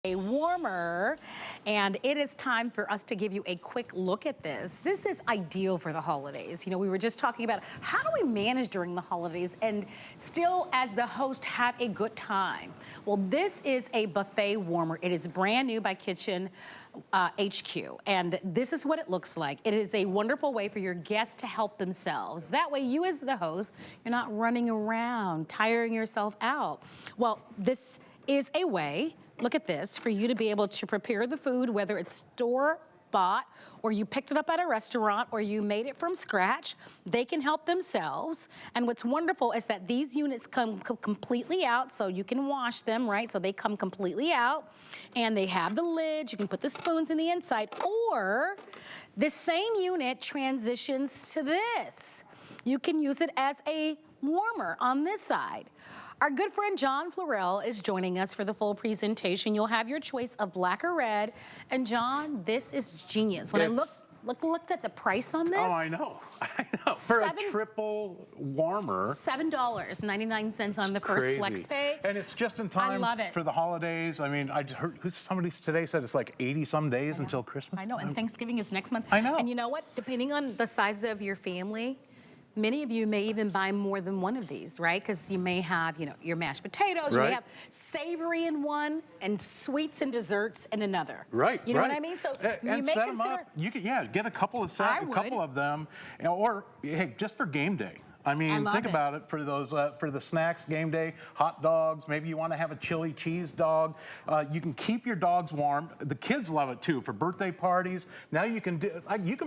a warmer, and it is time for us to give you a quick look at this. This is ideal for the holidays. You know, we were just talking about how do we manage during the holidays and still, as the host, have a good time. Well, this is a buffet warmer. It is brand new by Kitchen HQ, and this is what it looks like. It is a wonderful way for your guests to help themselves. That way, you as the host, you're not running around, tiring yourself out. Well, this is a way, look at this, for you to be able to prepare the food, whether it's store-bought or you picked it up at a restaurant or you made it from scratch. They can help themselves. And what's wonderful is that these units come completely out, so you can wash them, right? So they come completely out, and they have the lid. You can put the spoons in the inside, or this same unit transitions to this. You can use it as a warmer on this side. Our good friend John Florell is joining us for the full presentation. You'll have your choice of black or red. And John, this is genius. When I looked at the price on this. Oh, I know. For a triple warmer. $7.99 on the first flex pay. And it's just in time for the holidays. I mean, I heard somebody today said it's like 80 some days until Christmas. I know, and Thanksgiving is next month. I know. And you know what? Depending on the size of your family, many of you may even buy more than one of these, right? Because you may have, you know, your mashed potatoes, you may have savory in one and sweets and desserts in another. Right. You know what I mean? So you may set consider. them up. You can, get a couple of sets, a couple of them, or hey, just for game day. I mean, think about it for those for the snacks, game day, hot dogs. Maybe you want to have a chili cheese dog. You can keep your dogs warm. The kids love it too for birthday parties. Now you can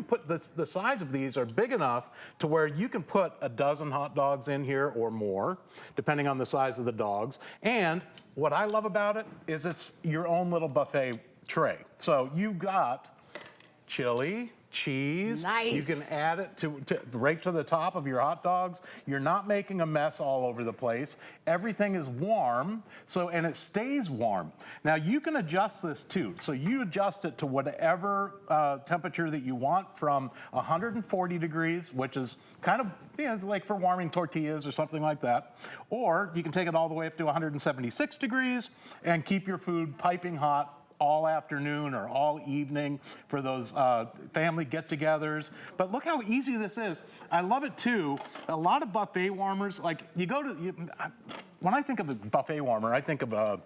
put the size of these are big enough to where you can put a dozen hot dogs in here or more, depending on the size of the dogs. And what I love about it is it's your own little buffet tray. So you got chili, cheese. Nice. You can add it right to the top of your hot dogs. You're not making a mess all over the place. Everything is warm, and it stays warm. Now you can adjust this too. So you adjust it to whatever temperature that you want, from 140 degrees, which is kind of like for warming tortillas or something like that. Or you can take it all the way up to 176 degrees and keep your food piping hot all afternoon or all evening for those family get-togethers. But look how easy this is. I love it too. A lot of buffet warmers, like when I think of a buffet warmer, I think of a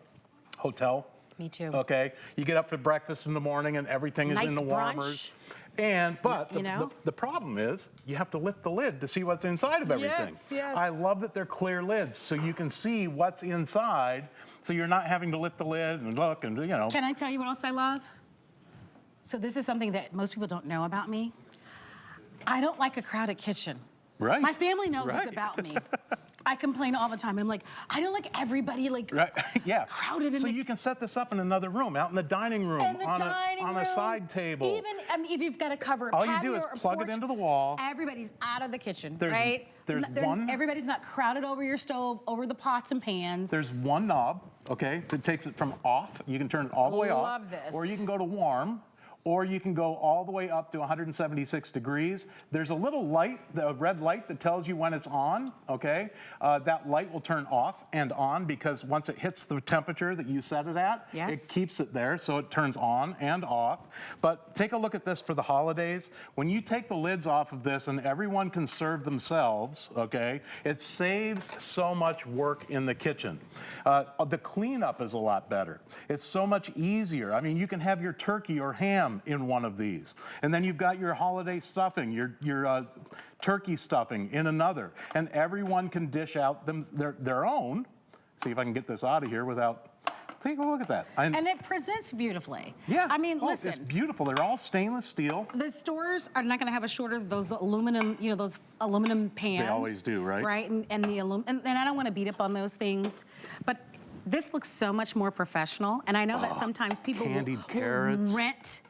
hotel. Me too. Okay, you get up for breakfast in the morning and everything is in the warmers. But the problem is you have to lift the lid to see what's inside of everything. Yes. I love that they're clear lids so you can see what's inside, so you're not having to lift the lid and look and Can I tell you what else I love? So this is something that most people don't know about me. I don't like a crowded kitchen. Right. My family knows this about me. I complain all the time. I'm like, I don't like everybody crowded in. So you can set this up in another room, out in the dining room, on a side table. Even if you've got to cover a all patio you do is or plug porch, it into the wall. Everybody's out of the kitchen, Everybody's not crowded over your stove, over the pots and pans. There's one knob, that takes it from off. You can turn it all the way off. Love this. Or you can go to warm. Or you can go all the way up to 176 degrees. There's a little light, the red light that tells you when it's on, that light will turn off and on because once it hits the temperature that you set it at, it keeps it there, so it turns on and off. But take a look at this for the holidays. When you take the lids off of this and everyone can serve themselves, it saves so much work in the kitchen. The cleanup is a lot better. It's so much easier. I mean, you can have your turkey or ham in one of these. And then you've got your holiday stuffing, your turkey stuffing in another. And everyone can dish out their own. See if I can get this out of here without... Take a look at that. And it presents beautifully. Yeah. I mean, listen. It's beautiful. They're all stainless steel. The stores are not going to have a shortage of those aluminum, those aluminum pans. They always do, right? Right, and the aluminum, and I don't want to beat up on those things, but this looks so much more professional. And I know that sometimes people will rent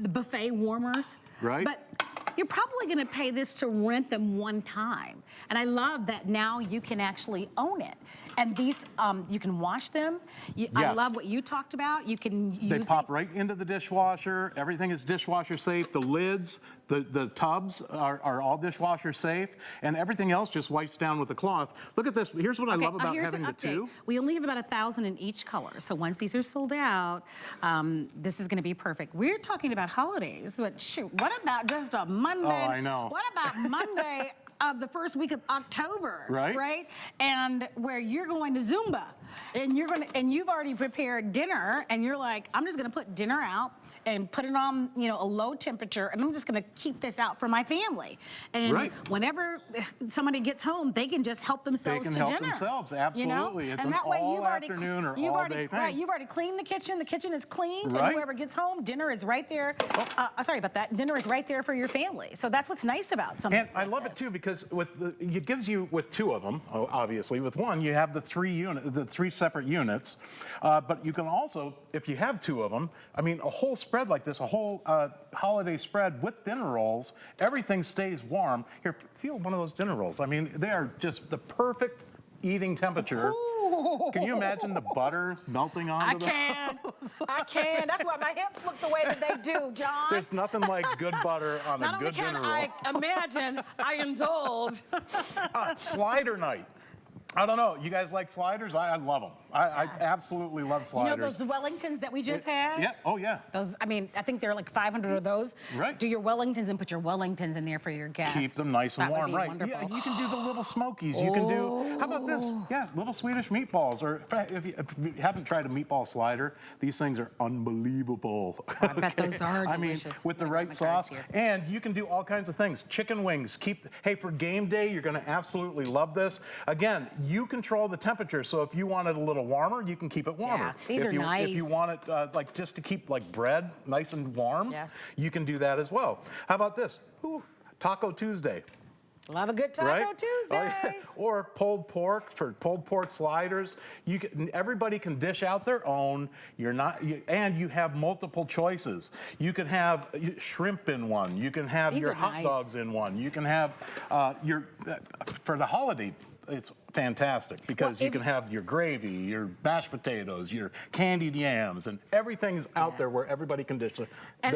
the buffet warmers. Right. But you're probably gonna pay this to rent them one time. And I love that now you can actually own it. And these, you can wash them. I Yes. love what you talked about. You can use They pop it. right into the dishwasher. Everything is dishwasher safe. The lids, the tubs are all dishwasher safe, and everything else just wipes down with the cloth. Look at this. Here's what I love about Here's having an the update. two. We only have about 1,000 in each color. So once these are sold out, this is gonna be perfect. We're talking about holidays, but shoot, what about just a Monday? Oh, I know. What about Monday of the first week of October? Right. Right? And where you're going to Zumba, and you've already prepared dinner, and you're like, I'm just gonna put dinner out and put it on, you know, a low temperature, and I'm just gonna keep this out for my family. And Right. whenever somebody gets home, they can just help themselves They to can help dinner. themselves, You know? absolutely. It's And an that way all you've already afternoon or you've all already, day thing. Right, you've already cleaned the kitchen. The kitchen is cleaned, Right. and whoever gets home, dinner is right there. Sorry about that. Dinner is right there for your family. So that's what's nice about something. And I love it too because it gives you with two of them. Obviously, with one you have the three separate units, but you can also, if you have two of them, I mean, a whole spread like this, a whole holiday spread with dinner rolls, everything stays warm. Here, feel one of those dinner rolls. I mean, they are just the perfect eating temperature. Ooh. Can you imagine the butter melting onto them? I can. That's why my hips look the way that they do, John. There's nothing like good butter on Not a only good can dinner roll. I imagine, I indulge. Slider night. I don't know. You guys like sliders? I love them. I absolutely love You sliders. know those Wellingtons that we just had? Yeah. Oh, yeah. Those, I mean, I think there are like 500 of those. Right. Do your Wellingtons and put your Wellingtons in there for your guests. Keep them nice and That would warm, be right? wonderful. Yeah, you can do the little smokies. You can do. How about this? Yeah, little Swedish meatballs. Or if you haven't tried a meatball slider, these things are unbelievable. I bet those are I mean, delicious. with the Let me right grab my cards sauce, here. and you can do all kinds of things. Chicken wings. Hey, for game day, you're going to absolutely love this. Again, you control the temperature, so if you want it a little warmer, you can keep it warmer. Yeah, these if are you, nice. If you want it like just to keep like bread nice and warm, Yes. you can do that as well. How about this? Ooh, Taco Tuesday. Love a good Taco Right? Tuesday. Oh, yeah. Or pulled pork for pulled pork sliders. Everybody can dish out their own. And you have multiple choices. You can have shrimp in one. You can have These your are hot nice. dogs in one. You can have for the holiday. It's fantastic because you can have your gravy, your mashed potatoes, your candied yams, and everything's out there where everybody can dish their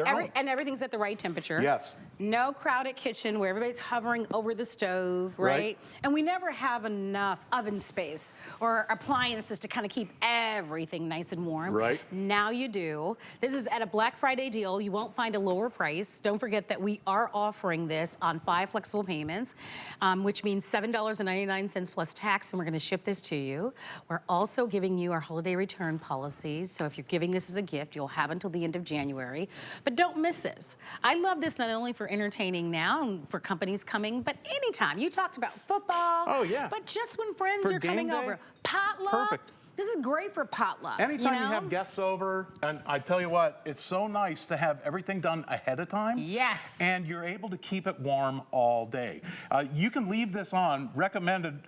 own. And everything's at the right temperature. Yes. No crowded kitchen where everybody's hovering over the stove, right? Right. And we never have enough oven space or appliances to kind of keep everything nice and warm. Right. Now you do. This is at a Black Friday deal. You won't find a lower price. Don't forget that we are offering this on 5 flexible payments, which means $7.99 plus tax, and we're going to ship this to you. We're also giving you our holiday return policies. So if you're giving this as a gift, you'll have until the end of January. But don't miss this. I love this not only for entertaining now and for companies coming, but anytime. You talked about football. Oh, yeah. But just when friends For are game coming day, over. Potluck. perfect. This is great for potluck. Anytime you know? have guests over, and I tell you what, it's so nice to have everything done ahead of time. Yes. And you're able to keep it warm all day. You can leave this on, recommended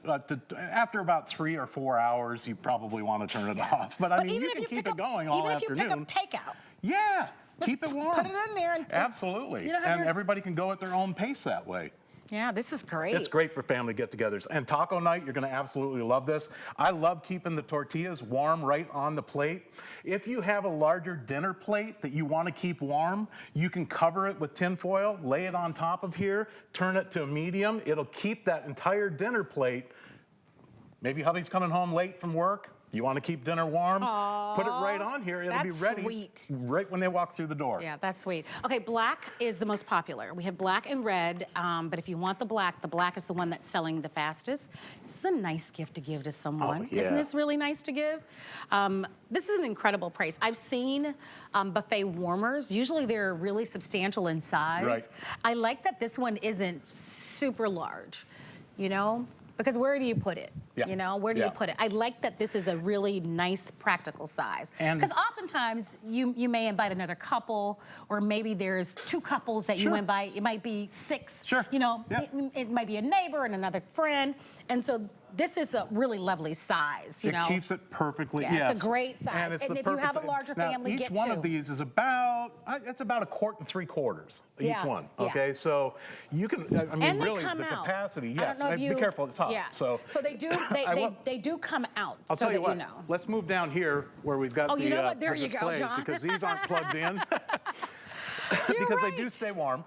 after about 3 or 4 hours, you probably want to turn it off. But I mean, even you if can you keep pick it going all even if afternoon. you pick up takeout. Yeah, Just keep it warm. put it in there and Absolutely. you don't have And your- everybody can go at their own pace that way. Yeah, this is great. It's great for family get-togethers. And taco night, you're going to absolutely love this. I love keeping the tortillas warm right on the plate. If you have a larger dinner plate that you want to keep warm, you can cover it with tin foil, lay it on top of here, turn it to a medium. It'll keep that entire dinner plate. Maybe hubby's coming home late from work. You want to keep dinner warm? Put it right on here. It'll that's be ready sweet. right when they walk through the door. Yeah, that's sweet. Okay, black is the most popular. We have black and red, but if you want the black is the one that's selling the fastest. This is a nice gift to give to someone. yeah. Isn't this really nice to give? This is an incredible price. I've seen buffet warmers. Usually they're really substantial in size. Right. I like that this one isn't super large, you know? Because where do you put it? Yeah. You know, where do Yeah. you put it? I like that this is a really nice, practical size. And- Because oftentimes you may invite another couple, or maybe there's 2 couples that you Sure. invite. It might be 6. Sure. You know, Yeah. it might be a neighbor and another friend. And so this is a really lovely size, you know. It keeps it perfectly, Yeah, yes. it's a great size. And, it's And the if you perfect have a size. larger Now, family, each get one 2. of these is about, it's about 1 3/4 quart, Yeah, each one, yeah. okay? So you can, I mean, And they really, come the out. capacity, I don't yes. know if Be you- careful, it's hot. Yeah. So they do I will- they do come out, I'll so tell you that what, you know. let's move down here where we've got Oh, you know what? There the you go, displays, John. because these aren't plugged in. You're Because right. they do stay warm.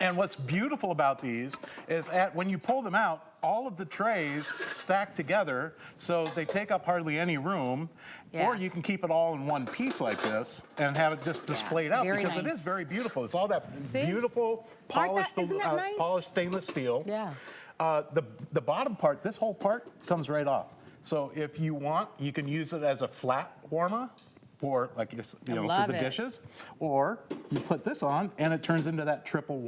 And what's beautiful about these is when you pull them out, all of the trays stack together, so they take up hardly any room. Yeah. Or you can keep it all in one piece like this and have it just displayed out, very because it nice. is very beautiful. It's all that See? beautiful Aren't polished, that- isn't that nice? polished stainless steel. Yeah. The bottom part, this whole part, comes right off. So if you want, you can use it as a flat warmer for, like, you know, for love the it. dishes, or you put this on and it turns into that triple